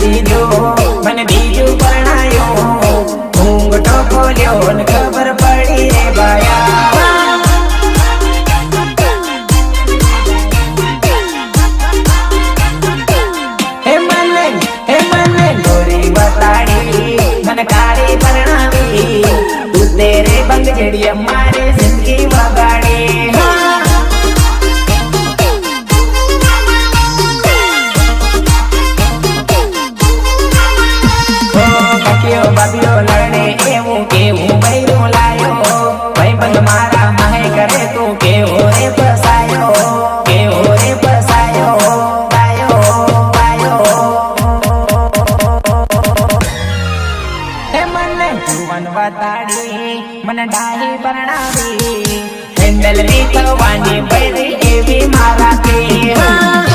દીધો મને બીજું પરણાયો ઊંઘટો ખોલ્યો ને ખબર પડી રે બાયા હે મને ગોરી બતાડી મને કાળી પરણાવી તું તેરે બંગજડી મારે જિંદગી વગાડી બાબીઓ લડે એવું કેવું બૈરું લાયો ભાઈબંધ મારા માહે કરે તું કેવો રે ફસાયો કેવો રે ફસાયો ગાયો ગાયો હે મને જુવાન બતાડી મને ડાહી પરણાવી હેન્ડલ ની થવાની બૈરી એવી મારા કે